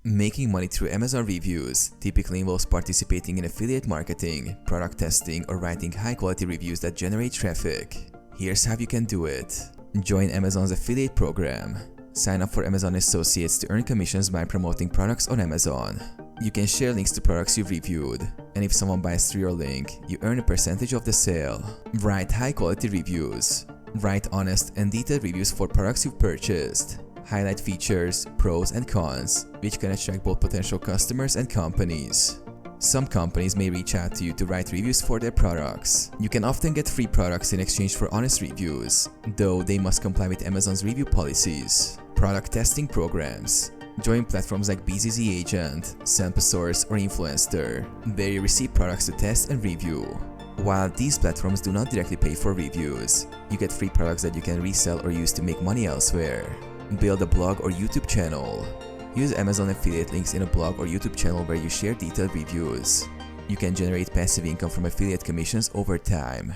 Making money through Amazon reviews typically involves participating in affiliate marketing, product testing, or writing high-quality reviews that generate traffic. Here's how you can do it. Join Amazon's affiliate program. Sign up for Amazon Associates to earn commissions by promoting products on Amazon. You can share links to products you've reviewed, and if someone buys through your link, you earn a percentage of the sale. Write high-quality reviews. Write honest and detailed reviews for products you've purchased. Highlight features, pros and cons, which can attract both potential customers and companies. Some companies may reach out to you to write reviews for their products. You can often get free products in exchange for honest reviews, though they must comply with Amazon's review policies. Product testing programs. Join platforms like BZZ Agent, Samplesource, or Influenster, where you receive products to test and review. While these platforms do not directly pay for reviews, you get free products that you can resell or use to make money elsewhere. Build a blog or YouTube channel. Use Amazon affiliate links in a blog or YouTube channel where you share detailed reviews. You can generate passive income from affiliate commissions over time.